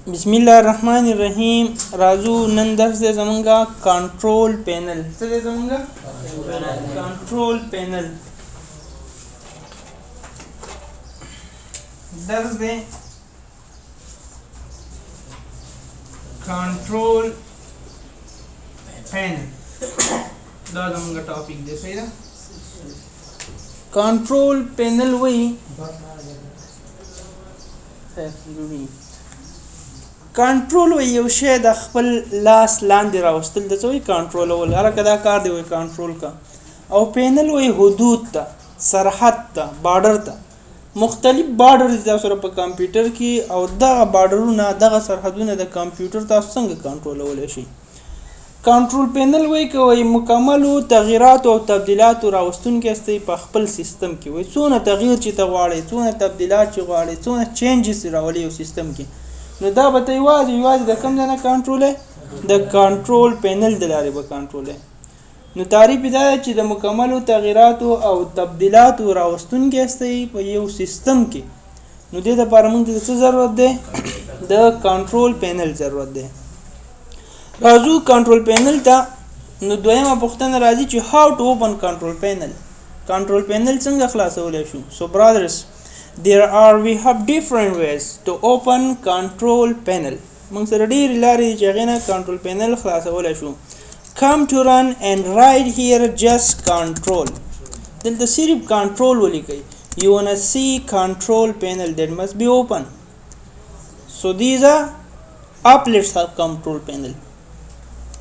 بسم الله الرحمن الرحیم. راځو نن درس دی زمونږه کنټرول پینل. څه دی زمونږه؟ کنټرول پینل. درس دی کنټرول پینل. دا زمونږه ټاپک دی. صحیح ده؟ کنټرول پینل وایي کنټرول وی یو شی د خپل لاس لاندې راوستل د څه وی کنټرولول. هر کدا کار دی وی کنټرول کا. او پینل وی حدود ته، سرحد ته، بارډر ته. مختلف بارډر دي تاسو په کمپیوټر کې، او دغه بارډرونه دغه سرحدونه د کمپیوټر تاسو څنګه کنټرولول شي. کنټرول پینل وی کوي مکمل تغییرات او تبدیلات راوستون کې استي په خپل سیستم کې. وی څونه تغییر چې ته غواړې، څونه تبدیلات چې غواړې، څونه چینجز راولې یو سیستم کې. نو دا به ته یوازې د کوم ځای نه کنټرول د کنټرول پینل د لارې به کنټرول. نو تعریف دا چې د مکملو تغییراتو او تبدیلاتو راوستونکي استي په یو سیستم کې. نو دې لپاره موږ ته څه ضرورت دی؟ د کنټرول پینل ضرورت دی. راځو کنټرول پینل ته. نو دویمه پوښتنه راځي چې هاو ټو اوپن کنټرول پینل. کنټرول پینل څنګه خلاصولی شو؟ سو برادرز we have different ways to open control panel. موږ سره ډېرې لارې چې هغې نه کنټرول پینل خلاصولی شو. come to run and right here just control. دلته صرف کنټرول ولیکئ. you wanna see control panel that must be open. so these are applets of control panel.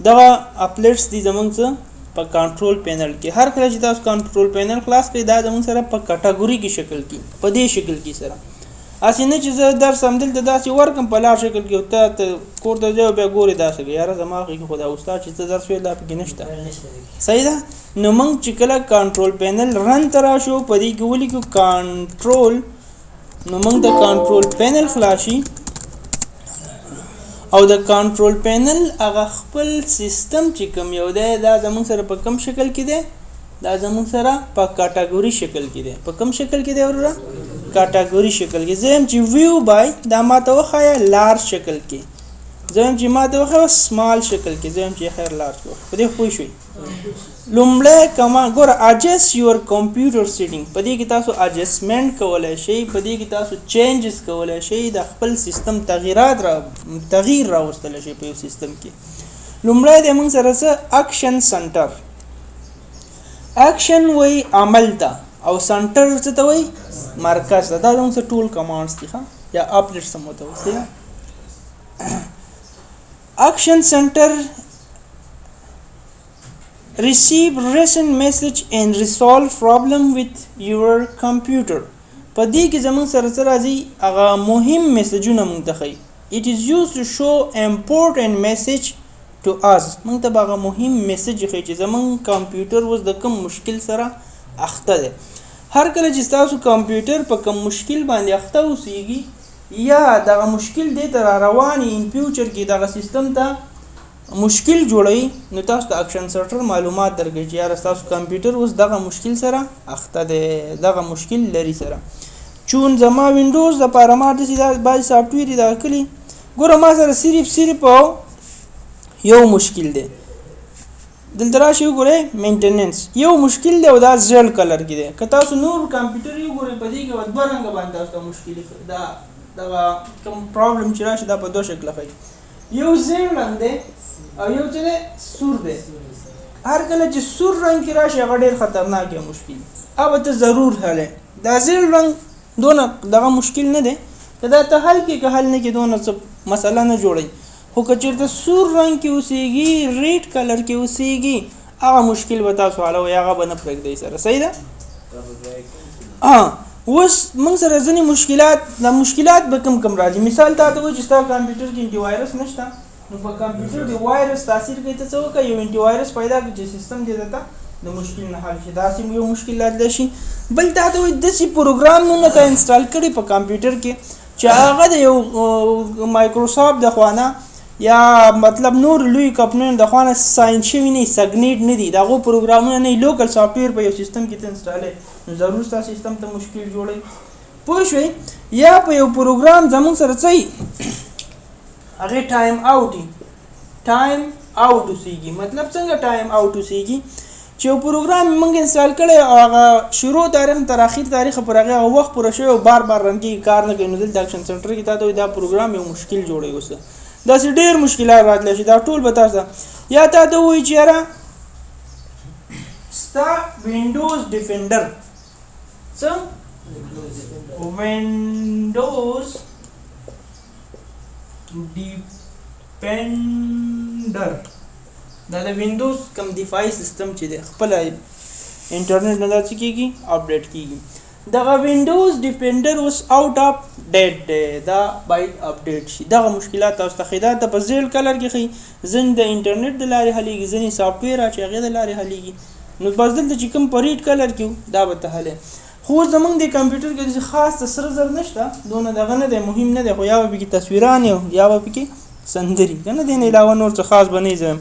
دغه applets دي زموږ څه په کنټرول پینل کې. هر کله چې تاسو کنټرول پینل خلاص کړئ دا زموږ سره په کټګوري کې شکل کې، په دې شکل کې سره. اسې نه چې زه درس همدلته داسې ورکم په لار شکل کې، ته کور ته ځې او بیا ګورې داسې کوې. یاره زما کې خو دا استاد چې څه درس ویل دا پکې نشته. صحیح ده؟ نو موږ چې کله کنټرول پینل رن ته راشو، په دې کې ولیکو کنټرول. نو موږ د کنټرول پینل خلاص شي او د کنټرول پینل هغه خپل سیستم چې کوم یو دی دا زموږ سره په کوم شکل کې دی؟ دا زموږ سره په کټګوري شکل کې دی. په کوم شکل کې دی وروره؟ کټګوري شکل کې. زه یم چې ویو بای دا ماته وښایه لارج شکل کې، زه یم چې ماته وښایه سمال شکل کې، زه یم چې خیر لارج کو. په دې پوه شوئ؟ لومړی کمانډ ګوره adjust your computer setting. په دې کې تاسو adjustment کولی شئ، په دې کې تاسو changes کولی شئ، د خپل سیستم تغییر راوستلی شئ په یو سیستم کې. لومړی دی موږ سره څه اکشن سنټر. اکشن وایي عمل ته، او سنټر څه ته وایي؟ مرکز ته. دا زموږ څه ټول کمانډس دي یا اپلیټس هم ورته وایي. اکشن سنټر receive recent message and resolve problem with your computer. په دې کې زموږ سره څه راځي؟ هغه مهم میسجونه موږ ته ښیي. it is used to show important message to us. موږ ته هغه مهم میسج ښیي چې زموږ کمپیوټر اوس د کوم مشکل سره اخته دی. هر کله چې تاسو کمپیوټر په کوم مشکل باندې اخته اوسیږي یا دغه مشکل دې ته را رواني ان فیوچر کې دغه سیستم ته مشکل جوړوي، نو تاسو د اکشن سنټر معلومات درکوي چې یاره تاسو کمپیوټر اوس دغه مشکل سره اخته دی، دغه مشکل لري سره. چون زما وینډوز دپاره ما داسې بعضې سافټویر یې دغه کړي. ګوره ما سره صرف یو مشکل دی. دلته راشئ وګورئ مینټیننس یو مشکل دی او دا زیړ کلر کې دی. که تاسو نور کمپیوټر یې وګورئ په دې کې به دوه رنګه باندې تاسو ته مشکل دغه کوم پرابلم چې راشي دا په دوه شکله ښیي. یو زیړ رنګ دی او یو چې دی سور دی. هر کله چې سور رنګ کې راشي هغه ډېر خطرناک یا مشکل او ته ضرور حل. دا زیړ رنګ دونه دغه مشکل نه دی، که دا ته حل کې که حل نه کې دونه څه مسله نه جوړوي. خو که چېرته سور رنګ کې اوسېږي، ریډ کلر کې اوسېږي، هغه مشکل به تاسو حلوئ، هغه به نه پرېږدئ سره. صحیح ده؟ اوس موږ سره ځینې مشکلات به کوم راځي. مثال تا ته وایي چې ستا کمپیوټر کې انټي وایرس نشته، نو په کمپیوټر د وایرس تاثیر کوي. ته څه وکړه؟ یو انټي وایرس پیدا کړي چې سیستم دې ته د مشکل نه حل شي. داسې یو مشکل راتلی شي. بل تا ته وایي داسې پروګرامونه ته انسټال کړي په کمپیوټر کې چې هغه د یو مایکروسافټ د خوا نه یا مطلب نور لوی کمپنیو د خوا نه ساین شوي نه، سګنیټ نه دي، د هغو پروګرامونه نه، لوکل سافټویر په یو سیستم کې ته انسټالوي، نو ضرور ستا سیستم ته مشکل جوړوي. پوه شوئ؟ یا په یو پروګرام زموږ سره څه هغه ټایم اوټ اوسیږي. مطلب څنګه ټایم اوټ اوسیږي چې یو پروګرام موږ انسټال کړی او هغه شروع تاریخ تر اخر تاریخ پر هغه وخت پوره شوی او بار رن کې کار نه کوي، نو دلته اکشن سنټر کې تاسو دا پروګرام یو مشکل جوړوي. اوس دا ډېر مشکلات راتلی شي، دا ټول به تاسو یا تاسو وایي چې یاره ستا وینډوز ډیفینډر څه وینډوز ډیفینډر دا د وینډوز کم دفاعي سیستم چې دی خپل انټرنیټ نه داسې کېږي اپډیټ کېږي. دغه وینډوز ډیفینډر اوس آوټ اف ډیټ دی، دا باید اپډیټ شي. دغه مشکلات تاسو ته ښي، دا په زیل کلر کې ښي، ځینې د انټرنیټ د لارې حلیږي، ځینې سافټویر چې هغې د لارې حلیږي. نو بس دلته چې کوم په ریډ کلر کې دا به ته حلی. خو زمونږ د کمپیوټر کې داسې خاص د سره زر نشته، دونه دغه نه دی، مهم نه دی، خو یا به پکې تصویران یا به پکې سندري که نه، دې نه علاوه نور څه خاص به نه زه.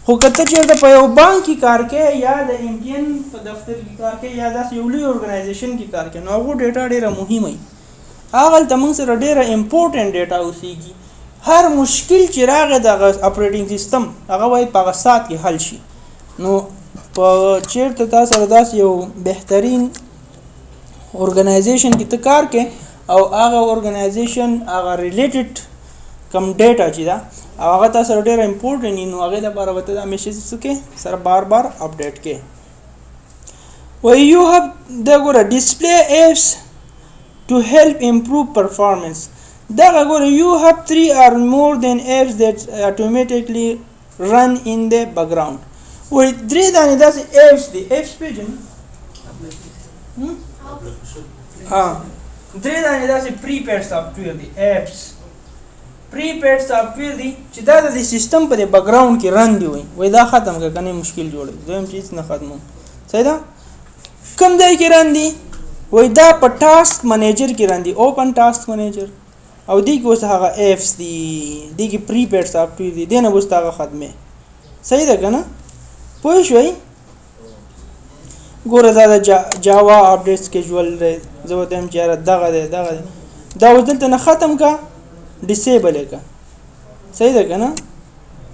خو که ته چېرته په یو بانک کې کار کوې یا د MTN په دفتر کې کار کوې یا داسې یو لوی ارګنایزیشن کې کار کوې، نو هغو ډیټا ډېره مهمه وي. هغلته موږ سره ډېره امپورټنټ ډیټا اوسېږي. هر مشکل چې راغی دغه اپریټینګ سیسټم هغه باید په هغه ساعت کې حل شي. نو په چېرته تا سره داسې یو بهترین ارګنایزیشن کې ته کار کوې او هغه ارګنایزیشن هغه ریلیټډ کم ډیټا چې ده او هغه تاسو سره ډېر امپورټنټ وي، نو هغې لپاره به ته دا همیشه څه کوې سره بار اپډیټ کوې. وایي یو هیو دا ګوره ډسپلی ایپس to help improve performance. دغه ګوره you have 3 or more than apps that automatically run in the background. وایي 3 دانې داسې apps دي، apps پیژنې؟ 3 دانې داسې prepaid software دي، apps prepaid software دي چې دا د سیستم په بیکګراوند کې رن دي. وایي دا ختم کړه کنه مشکل جوړوي، دویم چیز نه ختموم. صحیح ده؟ کوم ځای کې رن دي؟ وای دا په ټاسک منیجر کې رن دي، اوپن ټاسک منیجر، او دی کې اوس هغه ایپس دي، دی کې پریپیډ سافټویر دي، دی نه اوس هغه ختمه. صحیح ده که نه؟ پوه شوئ؟ ګوره دا د جاوا اپډیټ سکیجول دی، زه ورته وایم چې یاره دغه دی دا اوس دلته نه ختم که ډسیبل یې که. صحیح ده که نه؟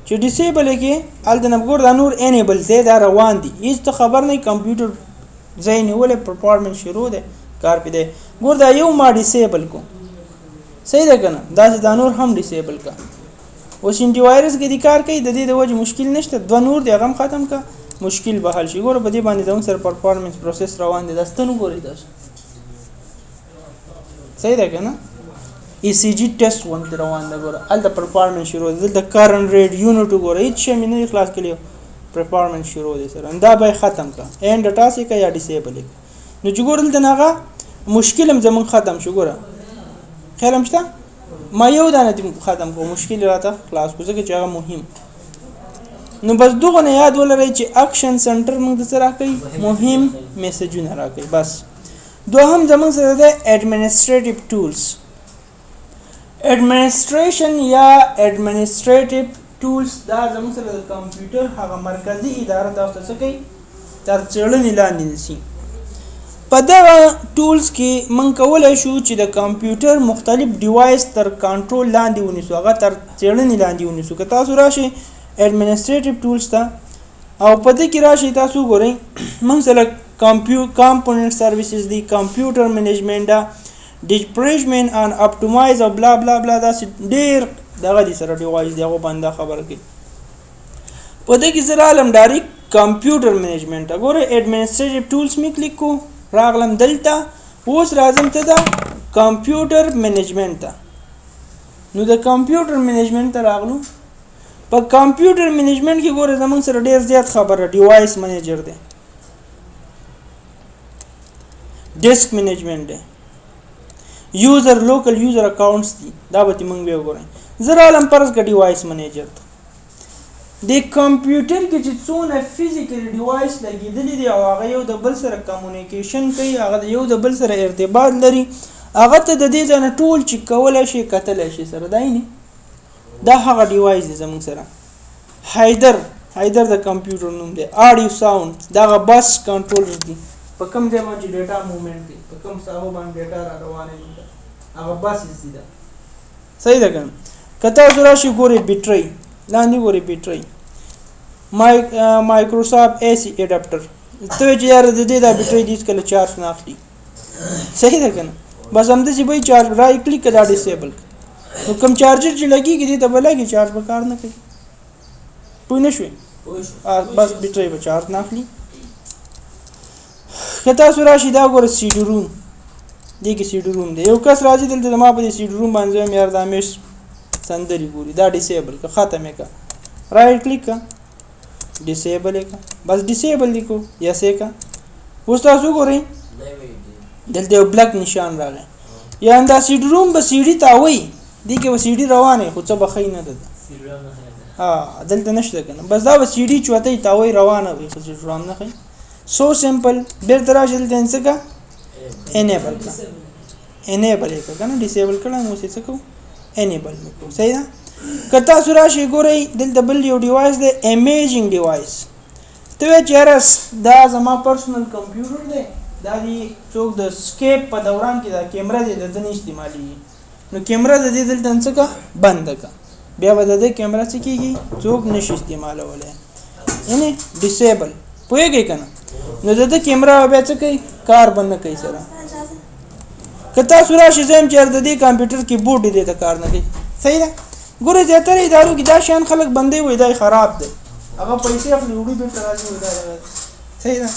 چې ډسیبل یې کې هلته نه ګوره دا نور انیبل دی، دا روان دي، هېڅ ته خبر نه کمپیوټر ځای نیولې پرفارمنس شروع دی، کار پې دی. ګور دا یو ما ډسیبل کو، صحیح ده که نه؟ داسې دا نور هم ډسیبل کا. اوس انټي وایرس کې دې کار کوي، د دې د وجې مشکل نشته، 2 نور دی هغه هم ختم کا، مشکل به حل شي. ګوره په دې باندې زموږ سره پرفارمنس پروسس روان دی، دا ستنو ګورئ تاسو. صحیح ده که نه؟ ECG ټیسټ غوندې روان ده، ګوره هلته پرفارمنس شروع دی، دلته کرنټ ریټ یونټ وګوره، هېڅ شی مې نه دی خلاص کړی، پرفارمنس شروع دی سره. دا به ختم کا، اینډ ټاسک کا یا ډسیبل کا. نو چې ګوره دلته هغه مشکل هم زمونږ ختم شو. ګوره خیال هم شته؟ ما یو دانه ختم کو، مشکل راته خلاص کو، ځکه چې هغه مهم. نو بس دغه نه یاد ولرئ چې اکشن سنټر موږ د څه راکوي؟ مهم میسجونه راکوي. بس دوهم زمونږ سره ده ایڈمنسټریټیو ټولز. ایڈمنسټریشن یا ایڈمنسټریټیو ټولز دا زموږ سره د کمپیوټر هغه مرکزي اداره تاسو ته څه کوي؟ تر څېړنې لاندې نیسي. په دغه ټولز کې موږ کولی شو چې د کمپیوټر مختلف ډیوایس تر کنټرول لاندې ونیسو، هغه تر څېړنې لاندې ونیسو. که تاسو راشئ ایڈمنسټریټیو ټولز ته او په دې کې راشئ، تاسو ګورئ موږ سره کامپوننټ سروسز دي، کمپیوټر منیجمنټ ده، ډیپریشمنټ ان اپټیمایز او بلا بلا بلا، داسې ډېر دغه دي سره ډیوایس دی، هغو باندې خبره کوي. په دې کې زه رالم ډایرکټ کمپیوټر منیجمنټ ته. ګوره ایډمنسټریټیو ټولز مې کلیک کو، راغلم دلته، اوس راځم ته د کمپیوټر منیجمنټ ته. نو د کمپیوټر منیجمنټ ته راغلو. په کمپیوټر منیجمنټ کې ګوره زموږ سره ډېر زیات خبره، ډیوایس منیجر دی، ډیسک منیجمنټ دی، یوزر لوکل یوزر اکاؤنټس دي، دا به موږ بیا وګورئ. زه رالم فرض کړه ډیوایس منیجر ته. د کمپیوټر کې چې څونه فزیکل ډیوایس لګېدلي دي او هغه یو د بل سره کمیونیکیشن کوي، هغه یو د بل سره ارتباط لري، هغه ته د دې ځای نه ټول چې کولی شي کتلی شي سره، دا هغه ډیوایس دی زموږ سره. هایدر د کمپیوټر نوم دی. آډیو ساوند دغه بس کنټرولر دي، په کوم ځای باندې ډیټا موومنټ دی، په کوم ساحو باندې ډیټا را روانه دي، هغه بس دي. صحیح ده که نه؟ کته زرا شي ګوري بیټری لاندې ګوري بیټری مایکروسافټ ایسی اډاپټر ته چې یار د دې د بیټری دیس کله چارج نه اخلي صحیح ده کنه بس هم د سی به چارج راي کلیک کړه ډیسیبل نو کوم چارجر چې لګي کې دې ته بلګي چارج به کار نه کوي پوه نه شوي بس بیټری به چارج نه اخلي کته سورا شي دا ګور سی ډي روم دې کې سی ډي روم دی یو کس راځي دلته ما په سی ډي روم باندې یار د امیش سندري ګوري دا ډیسیبل کا ختمه کا رائټ کلیک کا ډیسیبل کا بس ډیسیبل لیکو یا سه کا اوس تاسو ګورئ دلته یو بلک نشان راغی یا اندا سی ډي روم به سی ډي تاوي دي کې و سی ډي روانه خو څه بخښي نه ده ها دلته نشته کنه بس دا و سی ډي چوته تاوي روانه وي خو څه روان نه کوي سو سمپل بیر تراش دلته انڅ کا انیبل کا انیبل کا کنه ډیسیبل کړه مو څه کو انیبل کو صحیح ده کتا سورا شي ګورئ دلته بل یو ډیوایس دی امیجینګ ډیوایس ته چیرس دا زما پرسنل کمپیوټر دی دا دی څوک د سکیپ په دوران کې دا کیمرا دی د ځنې استعمالي نو کیمرا د دې دلته څه کا بند کا بیا به د کیمرا څخه کیږي څوک نشي استعمالولای یعنی ډیسیبل پوهیږي کنه نو د کیمرا بیا څه کوي کار بند کوي سره کتا سورا شي زم چیر د دې کمپیوټر کی بورډ دی ته کار نه کوي صحیح ده ګوره زیاتره ادارو کې دا شان خلک بندي وای دا خراب دی هغه پیسې خپل وړي به تر راځي دا صحیح ده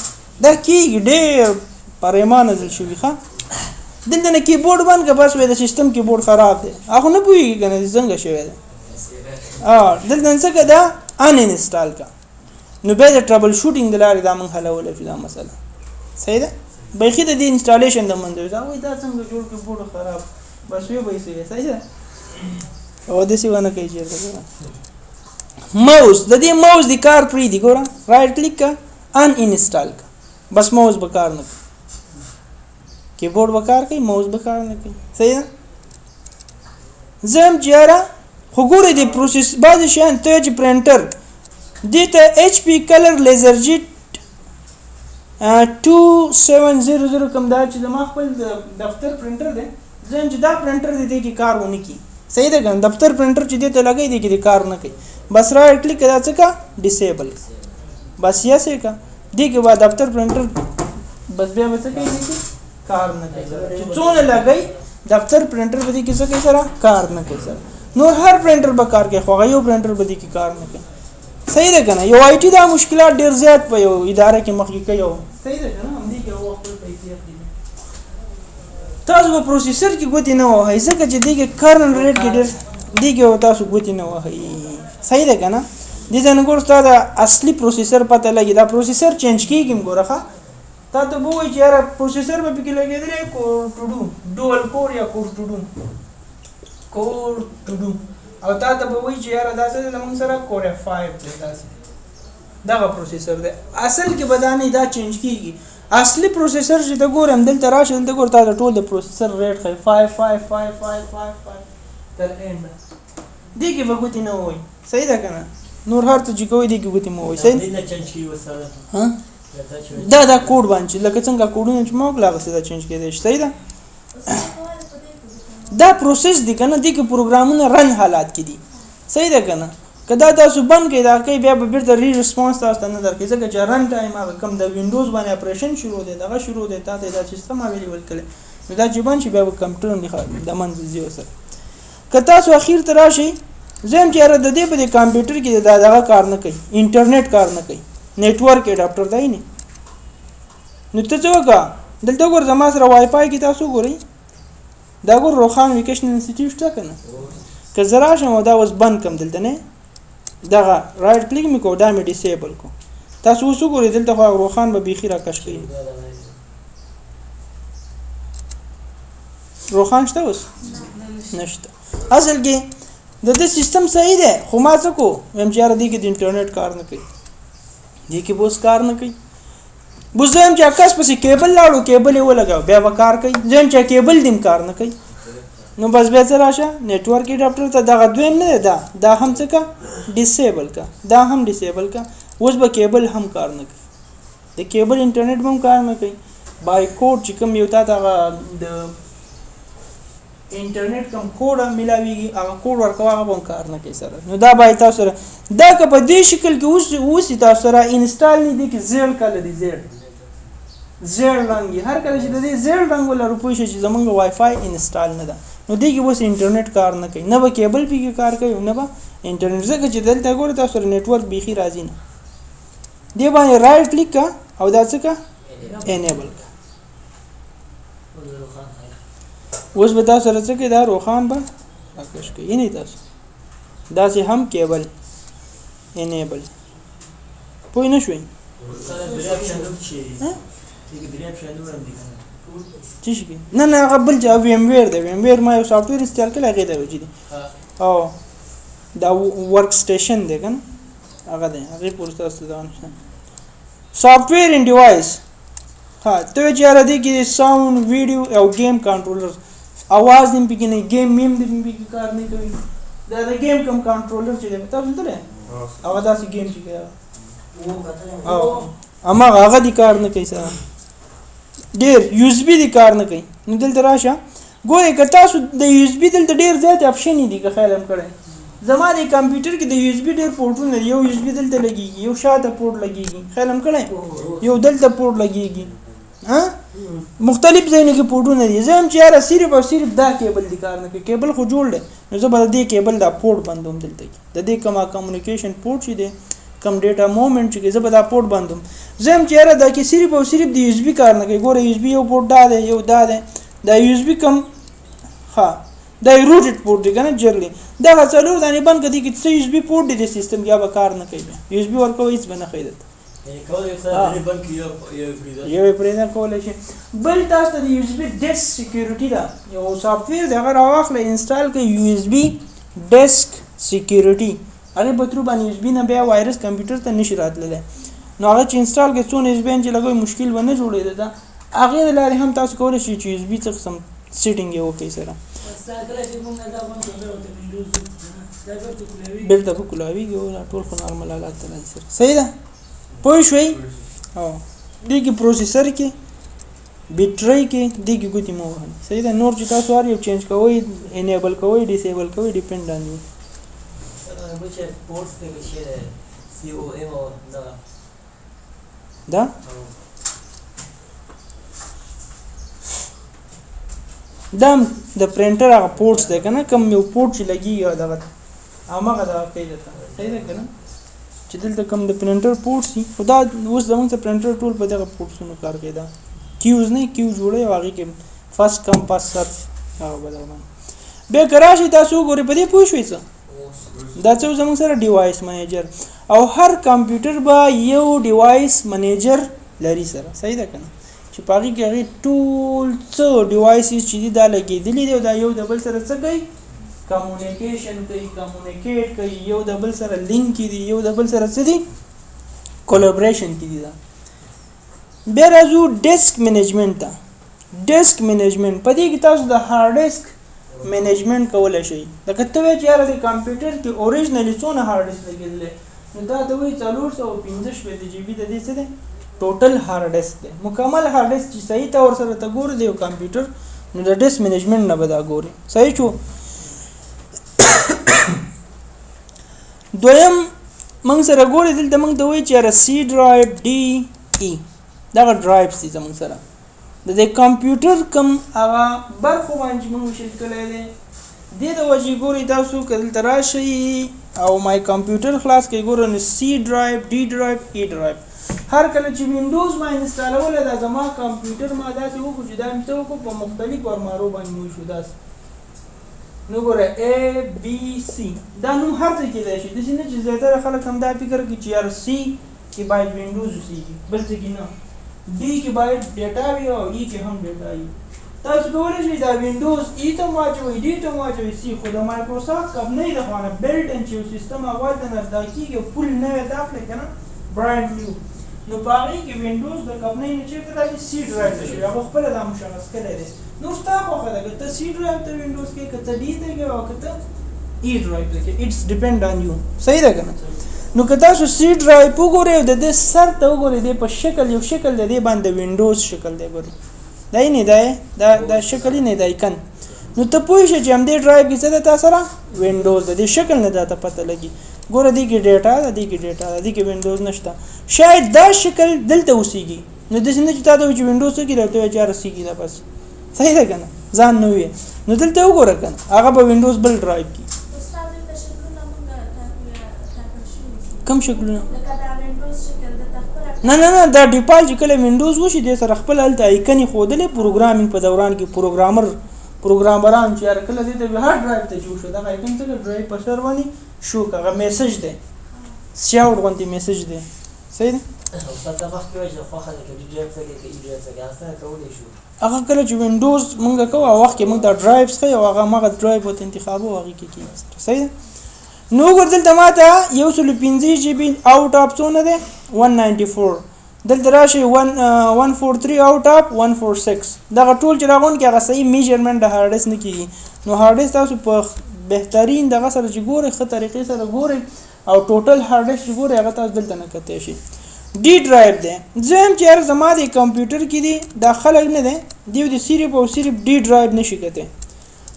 دا کی ډېر پریمان نزل شوی ښا دلته نه کیبورډ باندې بس وای د سیستم کیبورډ خراب دی هغه نه پوي کنه څنګه شوی دی دلته څنګه دا ان انسټال کا نو به د ټربل شوټینګ د لارې دا مونږ حلول شو دا مسله صحیح ده بيخي د انسټالیشن د منځ دا وای دا څنګه جوړ کیبورډ خراب بس وی به سي صحیح ده او د سی ونه کوي چې ماوس د دې ماوس د کار پری دی ګوره رائټ کلیک کا ان انسټال کا بس ماوس به کار نه کوي کیبورډ به کار کوي ماوس به کار نه کوي صحیح ده زم جاره خو ګوره د پروسس بعض شان ته چې پرنټر دته ایچ پی کلر لیزر جیټ 2700 کوم دا چې د ما خپل دفتر پرنټر دی زم چې دا پرنټر دی کې کار ونه کی صحیح ده ګان دفتر پرنټر چې دې ته لګي دی کې کار نه کوي بس رائټ کلیک کړه څه کا ډیسیبل بس یا څه کا دې کې بعد دفتر پرنټر بس بیا څه کوي چې کار نه کوي چې څونه لګي دفتر پرنټر به دې کې څه کوي سره کار نه کوي سره نور هر پرنټر به کار کوي خو یو پرنټر به دې کې کار نه کوي صحیح ده کنه یو آی ټی دا مشکلات ډیر زیات په یو اداره کې مخکې کوي صحیح ده کنه هم دې کې او خپل پیسې اخلي تاسو په پروسیسر کې ګوتې نه وهئ ځکه چې دې کې کرنل ریټ کې ډېر دې کې تاسو ګوتې نه وهئ صحیح ده که نه دې ته نه ګور ستا د اصلي پروسیسر پته لګي دا پروسیسر چینج کېږي هم ګوره ښه تا ته به ووایي چې یاره پروسیسر به پکې لګېدلی کور ټو ډو ډول کور یا کور ټو ډو او تا ته به ووایي چې یاره دا څه دی زموږ سره کور F5 دی داسې دغه پروسیسر دی اصل کې به دا نه دا چینج کېږي اصلي پروسیسر چې ته ګورم دلته راشه دلته ګور تا د ټول د پروسیسر ریټ ښایي 555555 تر اینډ دې کې به ګوتې نه ووایي صحیح ده که نه نور هر څه چې کوئ دې کې ګوتې مه ووایي صحیح دا کوډ باندې لکه څنګه کوډونه چې ما وکړل هغسې دا چینج کېدی شي صحیح ده دا پروسس دی که نه دې کې پروګرامونه رن حالات کې دي صحیح ده که نه که دا تاسو بند کړئ دا کوي بیا به بیرته ری ریسپانس تاسو ته نه درکوي ځکه چې رن ټایم هغه کوم د وینډوز باندې اپریشن شروع دی دغه شروع دی تا ته دا سیستم اویلیبل کړی نو دا چې بند شي بیا به کمپیوټر د منځه ځي ورسره که تاسو اخیر ته راشئ زه یم چې یاره د دې په دې کمپیوټر کې دا دغه کار نه کوي انټرنیټ کار نه کوي نیټورک اډاپټر دی نه نو ته څه وکړه دلته ګور زما سره وای فای کې تاسو ګورئ دا ګور روخان ویکیشن انسټیټیوټ شته که نه که زه راشم او دا اوس بند کړم دلته نه دغه رائټ کلیک مې کو دا مې ډیسیبل کو تاسو اوس وګورئ دلته خو روخان به بیخي راکش کوي روخان شته اوس نشته اصل کې د دې سیستم صحیح دی خو ما څه کو ویم چې یاره دې کې د انټرنیټ کار نه کوي دې کې به اوس کار نه کوي بوس زه یم چې عکس پسې کیبل لاړو کیبل یې ولګاو بیا به کار کوي زه یم چې کیبل دې کار نه کوي نو بس بیا څه راشه نیټورک اډاپټر ته دغه دویم نه دی دا هم څه کا ډیسیبل کا دا هم ډیسیبل کا اوس به کیبل هم کار نه کوي د کیبل انټرنیټ هم کار نه کوي بای کوډ چې کوم یو تا د انټرنیټ کوم کوډ ملاويږي هغه کوډ ورکوه هغه هم کار نه کوي سره. نو دا باید تاسو سره دا که په دې شکل کې اوس تاسو سره انسټال نه دي کې زیړ کله دي زیړ رنګ هر کله چې د دې زیړ رنګ ولا روپوي شي زمونږ وای فای انسټال نه ده نو دې کې اوس انټرنیټ کار نه کوي نه به کیبل پی کې کار کوي نه به انټرنیټ ځکه چې دلته ګوره تاسو سره نیټورک بيخي راځي نه دی باندې رائټ کلیک کا او دا څه کا انیبل کا اوس به تاسو سره څه کې دا روخان به راکش کوي نه تاسو دا چې هم کیبل انیبل پوه نه شوي نه قبل چې ویم ویر دی ویم ویر ما یو سافټ ویر انسټال کړل هغه دی وجدي او دا ورک سټیشن دی کنه هغه دی هغه پورته ستاسو دا نشته سافټ ویر ان ډیوایس ها ته چې را دي کې ساوند ویډیو او گیم کنټرولر आवाज دې پکې نه گیم میم دې پکې کار نه کوي دا د گیم کوم کنټرولر چې دی تاسو درې او دا سي گیم چې او اما هغه دي کار نه کوي سره ډیر یو اس بي دي کار نه کوي نو دلته راشه ګوره که تاسو د یو اس بي دلته ډیر زیات اپشن دي که خیال هم کړئ زما د کمپیوټر کې د یو اس بي ډیر پورټونه یو یو اس بي دلته لګيږي یو شاته پورټ لګيږي خیال هم کړئ یو دلته پورټ لګيږي ها مختلف ځایونه کې پورټونه دي زم چې یاره صرف او صرف دا کیبل دي کار نه کوي کیبل خو جوړ دی نو زه به د دې کیبل دا پورټ بندوم دلته کې د دې کومه کمیونیکیشن پورټ چې دی کم ډیټا موومېنټ چې زه به دا پورټ بندوم زم چې یاره دا کې صرف او صرف د یو اس بي کار نه کوي ګوره یو اس بي یو پورټ دا دی یو دا دی دا یو اس بي کم ها دا روټډ پورټ دی کنه جرلی دا څلور دانه بند کدي کې څه یو اس بي پورټ دی د سیستم یا به کار نه کوي یو اس بي ورکوي هیڅ بنه خیدت یو پرېنه کولای شي بل تاسو د یو اس بي ډیسک سکیورټي دا یو سافټ ویر دا هغه واخله انسټال کړئ یو اس بي ډیسک سکیورټي هغه په تر باندې یو اس بي نه بیا وایرس کمپیوټر ته نشي راتللی نو هغه چې انسټال کې څونه اس بي چې لګوي مشکل ونه جوړېده دا هغه لارې هم تاسو کولای شئ چې یو اس بي څخه سم سیټینګ یې وکړئ سره بیرته په کلاویږي او ټول خو نارمل حالات ته راځي سره صحیح ده پوه شوئ او دې کې پروسیسر کې بیټرۍ کې دې کې ګوتې مو وهلې صحیح ده نور چې تاسو هر یو چینج کوئ انیبل کوئ ډیسیبل کوئ ډیپینډ آن یو دا دم د پرینټر هغه پورټس ده کنه کوم یو پورټ چې لګي دغه هغه دا کوي ده صحیح ده کنه چې دلته کوم د پرینټر پورټس دي خدا اوس زمونږ ته پرینټر ټول په دغه پورټسونو کار کوي دا کیوز نه کیو جوړي واغې کې فرست کم پاس سرچ هغه بدلونه به کراشي تاسو ګوري په دې پوه شئ څه دا څه زموږ سره ډیوایس منیجر او هر کمپیوټر با یو ډیوایس منیجر لري سره صحیح ده کنه چې پاږي کې هغه ټول څو ډیوایسز چې دا لګېدلې دي دا یو د بل سره څه کوي کمیونیکیشن کوي کمیونیکیټ کوي یو د بل سره لینک دي یو د بل سره څه دي کولیبریشن دي دا بیا راځو ډیسک منیجمنت ته ډیسک منیجمنت په دې کې تاسو د هارد ډیسک منیجمنت کولای شئ دا کته وی چې یاره د کمپیوټر کې اوریجنلی څونه هارد ډیسک لګېدل نو دا د وی 415 جی بی د دې څه دی ټوټل هارد ډیسک دی مکمل هارد ډیسک چې صحیح تور سره ته ګورې دی کمپیوټر نو د ډیسک منیجمنت نه به دا ګورې صحیح شو دویم موږ سره ګورې دلته موږ ته وایي چې یاره سی ډرایو ډي ای دغه ډرایوز دي زموږ سره د دې کمپیوټر کم هغه برخو باندې موږ وشل کړی دی دې د وجې ګورئ تاسو که دلته راشئ او مای کمپیوټر خلاص کړئ ګورئ نو سی ډرایو ډي ډرایو ای ډرایو هر کله چې وینډوز ما انسټالوله دا زما کمپیوټر ما داسې وکړو چې دا مې څه وکړو په مختلف ورمارو باندې مو شو داسې نو ګوره A B C دا نوم هر ځای کېدای شي داسې نه چې زیاتره خلک هم دا فکر کوي چې یار C کې باید وینډوز اوسېږي بل څه کې نه D کې باید ډیټا وي او E کې هم ډیټا وي تاسو کولی شئ دا وینډوز E ته هم واچوئ D ته هم واچوئ C خو د مایکروسافټ کمپنۍ د خوا نه بلټ ان چې یو سیسټم اول ته نصدا کېږي فل نوی داخله که نه برانډ نیو نو په هغې کې وینډوز د کمپنۍ نه چېرته راشي C ډرایو ته شي هغه خپله دا مشخص کړی دی نو ستا خوښه ده که ته C ډرایو ته وینډوز کې که ته D ته کې او که ته E ډرایو ته کې اټس ډیپینډ آن یو صحیح ده که نه نو که تاسو C ډرایو وګورئ د دې سر ته وګورئ دی په شکل یو شکل د دې باندې وینډوز شکل دی ګورئ دا یې نه دی دا شکل یې نه دی کن نو ته پوه شې چې همدې ډرایو کې څه ده تا سره وینډوز د دې شکل نه دا ته پته لګي ګوره دې کې ډیټا ده دې کې ډیټا ده دې کې وینډوز نشته شاید دا شکل دلته اوسېږي نو داسې نه چې تا ته وایي چې وینډوز څه کې درته وایي چې رسېږي دا بس صحیح ده که نه ځان نه وي نو دلته وګوره که نه هغه به وینډوز بل ډرایو کې کوم شکلونه نه دا ډیفالټ چې کله وینډوز وشي دې سره خپل هلته ایکنې ښودلې پروګرامینګ په دوران کې پروګرامران چې یاره کله دې ته هارډ ډرایو ته جوړ شو دغه ایکن څه ډرایو په سر باندې شو هغه میسج دی سیاوټ غوندې میسج دی صحیح دی هغه کله چې وینډوز مونږ کوو هغه وخت کې مونږ دا ډرایوز ښیي او هغه همغه ډرایو ورته انتخابو هغې کې کېږي صحیح ده نو وګوره دلته ماته 115 جی بي آوټ اف څونه دی 194 دلته راشي 143 آوټ اف 146 دغه ټول چې راغون کې هغه صحیح میجرمنټ د هارډ ډیسک نه کیږي نو هارډ ډیسک تاسو په بهترین دغه سره چې ګورئ ښه طریقې سره ګورئ او ټوټل هارډ ډیسک چې ګورئ هغه تاسو دلته نه کتلی شي ډي ډرایو دی زم چې یار زما د کمپیوټر کې دي دا خلک نه دی دیو د صرف او صرف ډي ډرایو نشي کته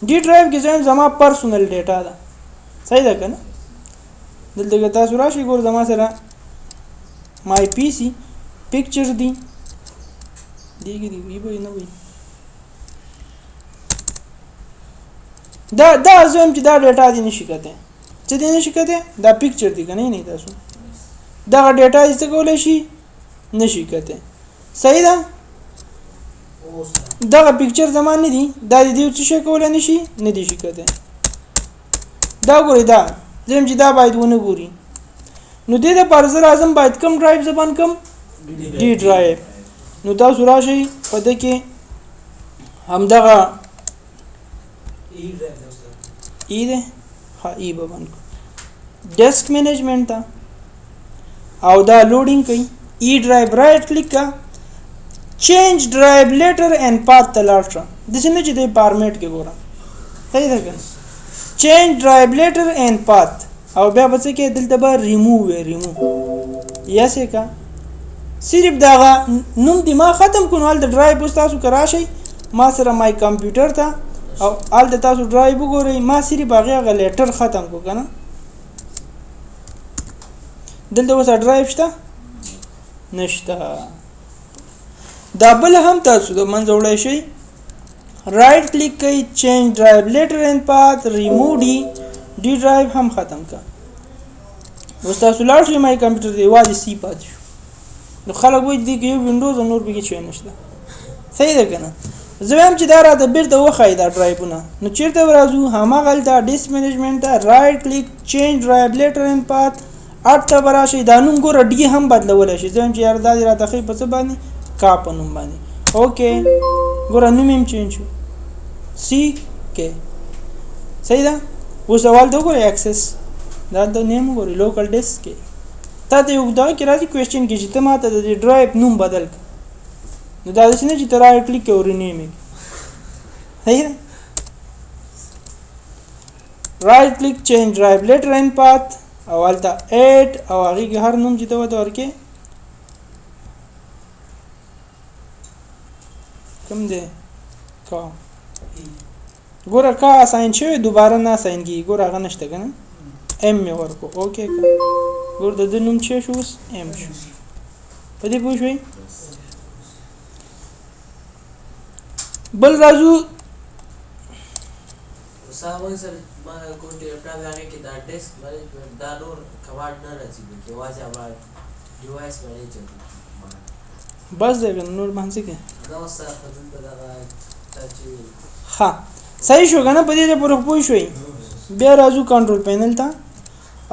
ډي ډرایو کې زم زما پرسونل ډیټا ده صحیح ده کنه دلته تاسو راشي ګور زما سره مای پی سي پکچر دي دیګي دی وی به نه وي دا زم چې دا ډیټا دي نشي کته چې دي نشي کته دا پکچر دي کنه نه تاسو دا ډیټا یې څه کولای شي نشي کته صحیح ده دا پکچر زمان نه دي دا دې څه شي کولای نشي نه دي شي کته دا ګوري دا زم چې دا باید ونه ګوري نو دې د پرزر اعظم باید کم ډرایو زبان کم ډي ډرایو نو تاسو راشي په دې کې همدغه ای ده ها ای به باندې ډیسک مینجمنت تا او دا لوډینګ کوي ای ډرایو رائټ کلیک کا چینج ډرایو لیټر اینڈ پاث تلاټر د څه نه چې د فارمیټ کې ګورم صحیح ده کنه چینج ډرایو لیټر اینڈ پاث او بیا به څه کې دلته به ریموو یا څه کا صرف داغه نوم دی ما ختم کونو ال د ډرایو اوس تاسو کراشي ما سره مای کمپیوټر ته او ال د تاسو ډرایو وګورئ ما صرف هغه لیټر ختم کو کنه دلته اوس ډرایو شته نشته دا بل هم تاسو د منځ وړئ شي رائټ کلیک کوي چینج ډرایو لیټر اینڈ پاث ریموو ډي ډرایو هم ختم کا اوس تاسو لاړ شئ مای کمپیوټر دی یوازې سی پاتې شو نو خلک وایي دې کې یو وینډوز او نور پکې شی نشته صحیح ده که نه زه وایم چې دا راته بیرته وښایي دا ډرایوونه نو چېرته به راځو هماغه هلته ډیسک مینجمنټ ته رایټ کلیک چینج ډرایو لیټر اینډ پاث اټ ته به راشئ دا نوم ګوره ډي هم بدلولی شي زه وایم چې یار دا دې راته ښایي په څه باندې کا په نوم باندې اوکې ګوره نوم یې هم چینج شو سی کې صحیح ده اوس اول ته وګورئ اکسس دا د نیم وګورئ لوکل ډیسک کې تا ته یو دا کې راځي کوېسچن کې چې ته ماته د ډرایو نوم بدل کړه نو دا داسې نه چې ته رایټ کلیک کوې او رینیم یې صحیح ده رایټ کلیک چینج ډرایو لیټر اینډ پاث او هلته ایډ او هغې کې هر نوم چې ته ورته ورکړې کوم دی کا ګوره کا اساین شوی دوباره نه اساین کېږي ګوره هغه نشته که نه ایم مې ورکړو اوکې که ګوره د ده نوم چې شو اوس ایم شو په دې پوه شوئ بل راځو سامان سره ما کوم ټیلیفون هغه کې دا ډیسک مینجمنټ دا نور کمانډ نه راځي چې واځي هغه ډیوایس مینیجر بس دی نور باندې کې دا سره په دې دا چې ها صحیح شو کنه په دې پورې پوه شوي بیا راځو کنټرول پینل ته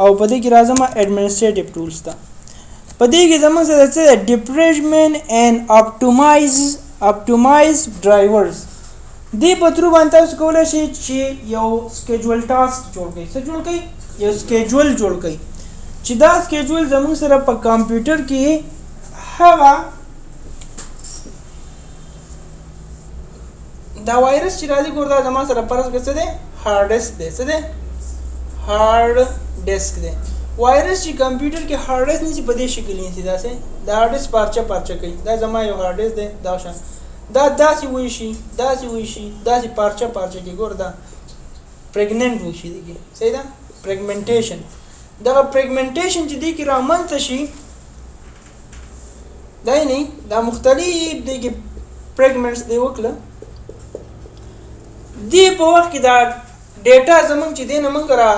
او په دې کې راځم ایڈمنسټریټیو ټولز ته په دې کې زموږ سره څه ډیپریشمنت اینڈ اپټیمایز ډرایورز دې په تر باندې تاسو کولای شئ چې یو سکیجول ټاسک جوړ کړئ څه جوړ کړئ یو سکیجول جوړ کړئ چې دا سکیجول زموږ سره په کمپیوټر کې هغه دا وایرس چې راځي ګور دا زما سره فرض کړه څه دی هارډ ډیسک دی څه دی هارډ ډیسک دی وایرس چې کمپیوټر کې هارډ ډیسک نشي په دې شکل نیسي داسې دا هارډ ډیسک پارچه کوي دا زما یو هارډ ډیسک دی دا شان دا داسې وشي داسې پارچه کې ګور دا پریګننټ وشي دي صحیح ده پریګمنټیشن دا پریګمنټیشن چې دی کې رامنځته شي دا نه دا مختلف دي کې پریګمنټس دی وکړه دی په وخت کې دا ډیټا زمونږ چې دینه مونږ را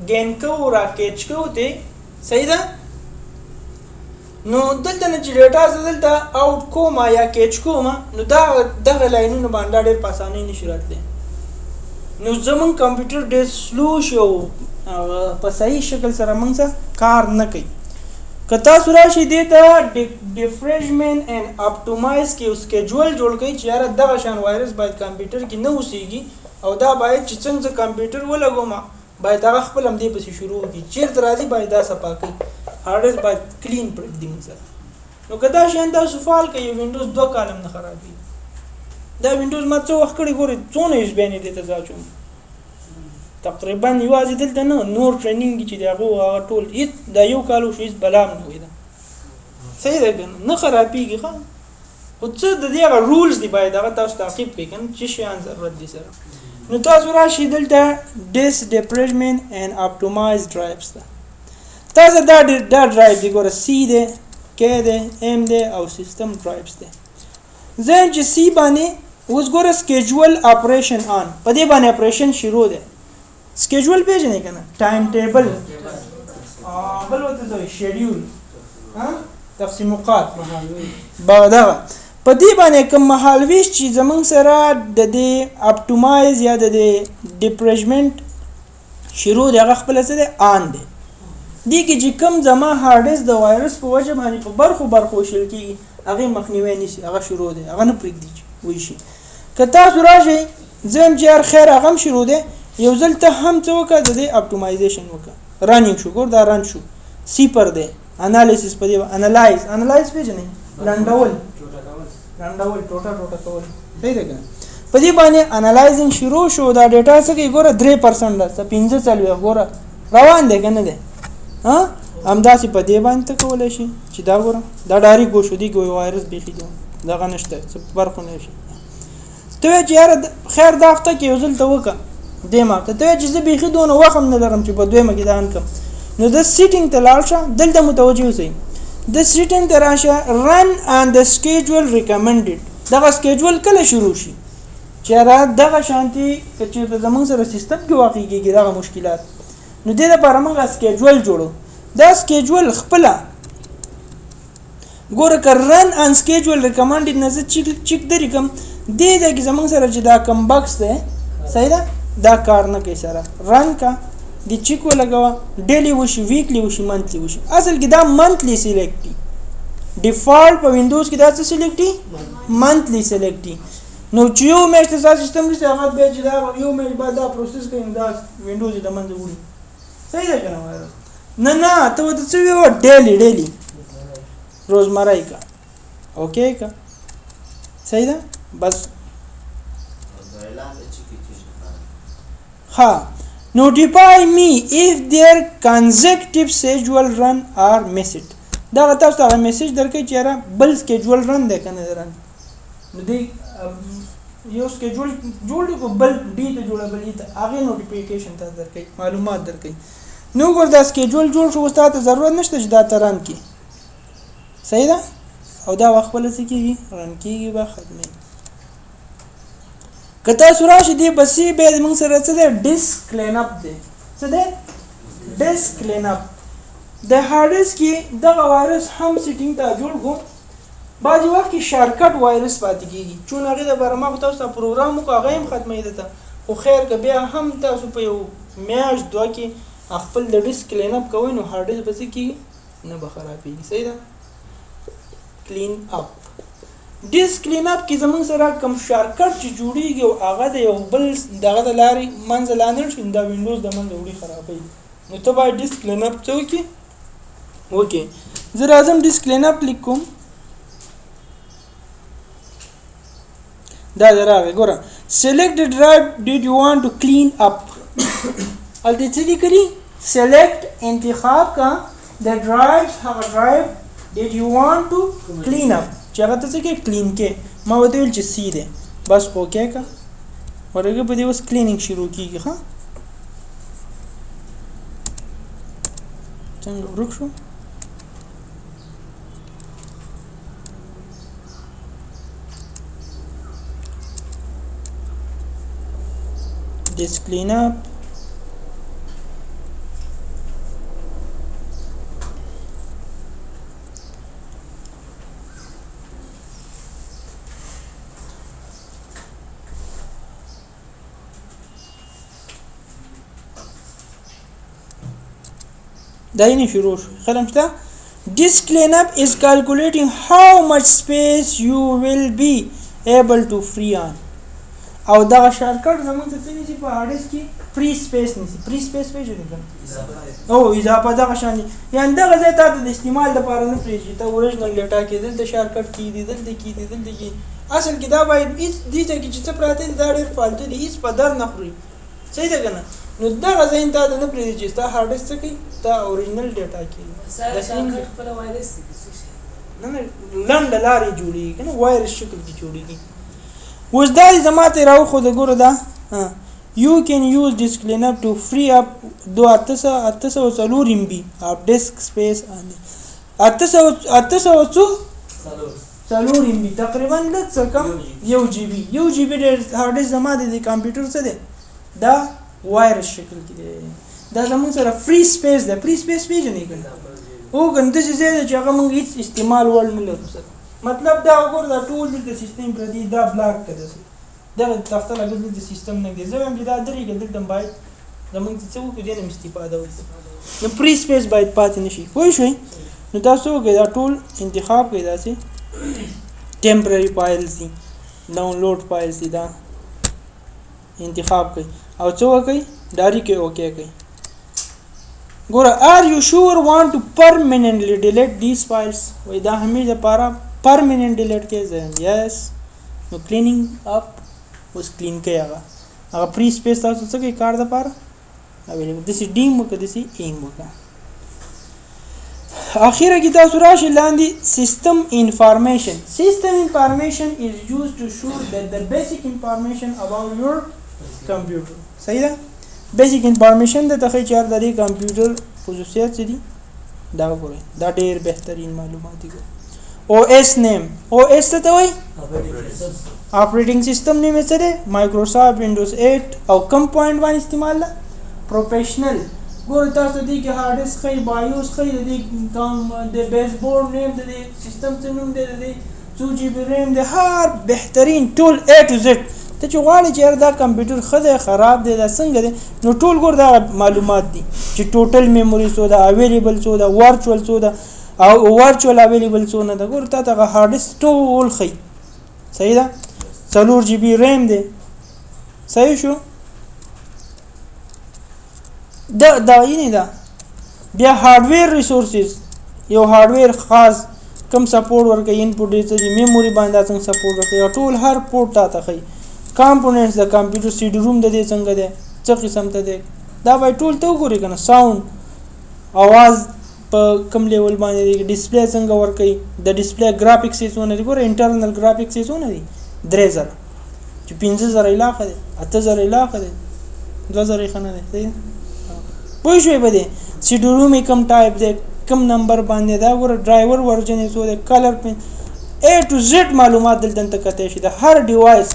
ګین کو را کېچ کو ته صحیح ده نو دلته نه چې ډیټا دلته اوټ کوما یا کېچ کوما نو دا دغه لاینونه باندې ډېر په اسانۍ نشي راتلی نو زمونږ کمپیوټر ډېر سلو شو په صحیح شکل سره مونږ کار نه کوي که تاسو راشئ دې ته ډیفریشمنټ اینډ اپټومایز کې یو سکیجول جوړ کړئ چې یاره دغه شان وایرس باید کمپیوټر کې نه اوسېږي او دا باید چې څنګه کمپیوټر ولګوم باید هغه خپل همدې پسې شروع وکړي چېرته راځي باید دا صفا کړي هارډ ډیسک باید کلین پرېږدي موږ سره نو که دا شیان تاسو فعال کړئ وینډوز 2 کالم نه خرابېږي دا وینډوز ما څه وخت کړی ګورئ څونه یې بیانې دې ته ځاچوم تقریبا یوازې دلته نه نور ټریننګ چې دی هغه ټول هېڅ دا یو کال وشو هېڅ بلا هم نه وي دا صحیح ده که نه خرابېږي ښه خو څه د دې هغه رولز دي باید هغه تاسو تعقیب کړئ که نه چې شیان ضرورت دي سره نو تاسو راشئ دلته ډیس ډیپریشمنټ اینډ اپټومایز ډرایوز ده تاسو دا ډرایو دی ګوره سی دی کې دی ایم دی او سیستم ډرایوز دی زه چې سی باندې اوس ګوره سکیجول اپریشن آن په دې باندې اپریشن شروع دی سکیجول پیژنې که نه ټایم ټیبل بل ورته څه وایي شیډیول تقسیموقات دغه په دې باندې کوم مهالویش چې زمونږ سره د دې اپټومایز یا د دې ډیپریشمنټ شروع دی هغه خپله څه دی آن دی دې کې چې کوم زما هارډ ډیسک د وایرس په وجه باندې په برخو وشل کېږي هغې مخنیوی نیسي هغه شروع دی هغه نه پرېږدي چې وشي که تاسو راشئ زه یم چې هر خیر هغه هم شروع دی یو ځل ته هم څه وکړه د دې اپټومایزیشن وکړه رننګ شو ګور دا رن شو سی پر دی انالیسس په دې انالایز پیژنئ لنډول ټوټه کول صحیح ده که نه په دې باندې انالایزینګ شروع شو دا ډیټا څه کوي ګوره 3% ده څه 45 ګوره روان دی که نه دی همداسې په دې باندې ته کولی شي چې دا ګوره دا ډایرکټ وشو دي کې وایرس بیخي دغه نشته څه فرق نه شي ته وایې چې یاره خیر دا هفته کې یو ځل ته وکړه دې ما ته وایې چې زه بیخي دونه وخت هم نه لرم چې په دویمه کې دا ان کړم نو د سیټینګ ته لاړ شه دلته متوجه اوسئ د سیټینګ ته راشه رن آن د سکیجول ریکمنډډ دغه سکیجول کله شروع شي چې دغه شانتي که چېرته زموږ سره سیستم کې واقع کېږي دغه مشکلات نو دې دپاره موږ سکیجول جوړو دا سکیجول خپله ګوره که رن آن سکیجول ریکمنډډ نه زه چیک درې کړم دې ځای کې زموږ سره چې دا کم بکس دی صحیح ده دا کار نه کوي سره رن کا د چیک ولګوه ډیلی وشي ویکلی وشي منتلی وشي اصل کې دا منتلی سلیکټ دي ډیفالټ په وینډوز کې دا څه سلیکټ دي منتلی سلیکټ دي نو چې یو میاشت تاسو سیستم کې هغه بیا چې دا یو میاشت بعد دا پروسس کوي دا وینډوز د منځه وړي صحیح ده کنه نه ته ورته څه ویو ډیلی روزمره کا اوکې کا صحیح ده بس ها notify me if their consecutive schedule run are missed دا تاسو ته میسج درکې چې را بل سکیجول رن دی کنه رن نو دی یو سکیجول جوړ کو بل ډی ته جوړه بل ته هغه نوټیفیکیشن تاسو درکې معلومات درکې نو ګور دا سکیجول جوړ شو ستاسو ضرورت نشته چې دا تران کی صحیح ده او دا وخت ول څه کیږي رن کیږي به ختمي کته سوراشي دی بسې به موږ سره څه دی ډیسک کلین اپ دی څه دی ډیسک کلین اپ د هارډ ډیسک کې دغه وایرس هم سیټینګ ته جوړ کو بعضې وخت کې شارټکټ وایرس پاتې کېږي چون هغې دپاره ما خو تاسو ته پروګرام وکړو هغه هم ختمېده ته خو خیر که بیا هم تاسو په یو میاشت دوه کې خپل د ډیسک کلین اپ کوئ نو هارډ ډیسک به څه کېږي نه به خرابېږي صحیح ده کلین اپ ډیسک کلین اپ کې زموږ سره کوم شارټکټ چې جوړېږي او هغه د یو بل دغه د لارې منځه لاندې شي دا وینډوز د منځه وړي خرابوي نو ته باید ډیسک کلین اپ څه وکړې اوکې زه راځم ډیسک کلین اپ کلیک کوم دا راغی ګوره select the drive did you want to clean up الته څه لیکلي select انتخاب کا the drives هغه drive did you want to clean up چې هغه ته څه کې کلین کې ما وته ویل چې سی دی بس اوکے کا ورګه په دې اوس کلینینګ شروع کیږي ها څنګه ورک شو this clean up داینه شروع خلم شته this cleanup is calculating how much space you will be able to free on او دا شارټکټ زموږ ته څه نشي په هارډ کې فری سپیس نشي فری سپیس پیژنې کوم او اضافه دا شان یعنی دا غزه ته د استعمال لپاره نه پریږي ته اوريجنل ډیټا کې دلته شارټکټ کې دي دلته کې اصل کې دا باید هیڅ دې ته کې چې څه پراته دا ډېر فالتو دي هیڅ په در نه خوري صحیح ده کنه نو دا غزه ته نه پریږي چې تا هارډ څه کوي دا اوريجنل ډیټا کې دا شارټکټ په وایرس کې نه لنډ لارې جوړیږي کنه وایرس شکل کې جوړیږي وز دا زماته راو خو د ګورو دا you can use this cleanup to free up do 804 MB of disk space and 800 MB تقریبا لږ څه کم 1 GB د هارد ډیسک زماده د کمپیوټر څه دی دا وایرس شکل کې دی دا زموږ سره فری سپیس ده فری سپیس پیژنې کنه او ګنده چې زیاده چې هغه موږ هیڅ استعمال ول نه لرو سره مطلب دا وګور دا ټول د سیستم پر دی دا بلاک کړه دا تاسو له د سیستم نه دی زموږ دا درې کې دلته باید زموږ څه وکړو دې نه استفاده وکړو نو فری سپیس باید پاتې نشي خو شوي نو تاسو وګورئ دا ټول انتخاب کړئ دا سي ټمپرری فایلز دي ډاونلوډ فایلز دي دا انتخاب کړئ او څه وکړئ ډاری کې اوکے کړئ ګوره are you sure want to permanently delete these files وای دا همیشه لپاره permanent delete کې ځای yes نو cleaning up اوس clean کې هغه free space تاسو څه کې کار ده پاره اویلیبل دسی ډیم وکړه دسی ایم وکړه اخیره کې تاسو راشي لاندې system information is used to show that the basic information about your computer صحیح ده بیسیک انفارمیشن د تخې چار د دې کمپیوټر خصوصیات څه دي دا وګورئ دا ډېر بهترین معلومات دي او اس نیم او اس څه ته وایي اپریټینګ سیستم نیم څه دی مایکروسافټ وینډوز 8 او کم پوینټ باندې استعمال ده پروفیشنل ګور تاسو دې کې هارد ډیسک خې بایوس خې دې کم د بیس بورډ نیم د سیستم څه نوم دی د 2 جی بی ریم د هر بهترین ټول A to Z ته چې غواړي چې دا کمپیوټر خدای خراب دی دا څنګه دی نو ټول ګور دا معلومات دي چې ټوټل میموري څو دا اویلیبل څو دا ورچوال څو دا او ورچوال اویلیبل څو نه دا ګور ته هارد ډیسک ټول خي صحیح ده 4 جی بی ریم دی صحیح شو دا یې نه بیا هارډویر ریسورسز یو هارډویر خاص کم سپورټ ورکړي انپوټ دې چې میموري باندې څنګه سپورټ ورکړي ټول هر پورټ ته خي کمپوننټس د کمپیوټر سی ډي روم د دې څنګه ده څه قسم ته ده دا وای ټول ته وګورئ کنه ساوند आवाज په کم لیول باندې ډیسپلی څنګه ور کوي د ډیسپلی ګرافیکس یې څونه دي ګوره انټرنل ګرافیکس یې څونه دي 3000 چې 15000 علاقه ده 8000 علاقه ده 2000 خانه ده صحیح پوه شوي به دي سی ډي روم کم ټایپ ده کم نمبر باندې دا ګوره ډرایور ورژن یې څو ده کلر پن A to Z معلومات دلته کته شي د هر ډیوایس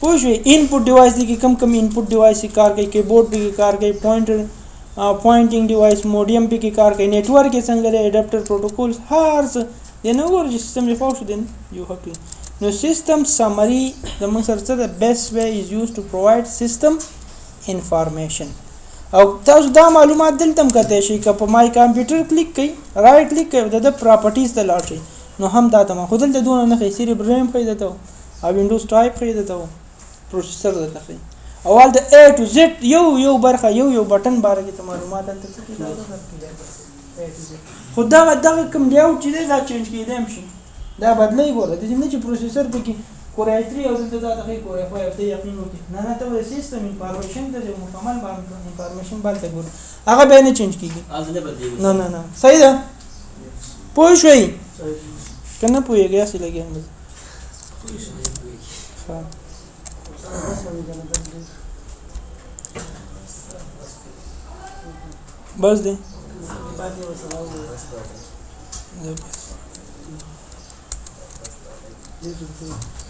پوه شئ انپوټ ډیوایس دی کې کم انپوټ ډیوایس کار کوي کیبورډ به کار کوي پوینټینګ ډیوایس موډیم به کار کوي نیټورک څنګه دی اډاپټر پروتوکول هر څه د نو ور سیستم دی فاو شو دین یو هاف ټو نو سیستم سمری د موږ سره د بیسټ وے از یوزډ ټو پرووایډ سیستم انفارمیشن او تاسو دا معلومات دلته هم کته شي که په مای کمپیوټر کلیک کړئ رائټ کلیک کړئ د پراپرټیز ته لاړ شئ نو هم دا ته خو دلته دونه نه خي سری بریم خي دته او وینډوز ټایپ خي دته پروسیسر دته خي اول د A to Z یو برخه یو بٹن باره کې معلومات دلته څه خدا دغه کوم لیاوټ چې دا چینج کیدم شي دا بدلای ګوره د دې نه چې پروسیسر پکې کورای 3 او دلته دا دغه کورای 5 ته یقین وکړي نه ته سیستم انفارمیشن ته مکمل باندې انفارمیشن باندې ګوره هغه به نه چینج کیږي ازله بدلی نه صحیح ده پوه شئ کنه پوهیږي اصل لګي ها بس دی Thank you.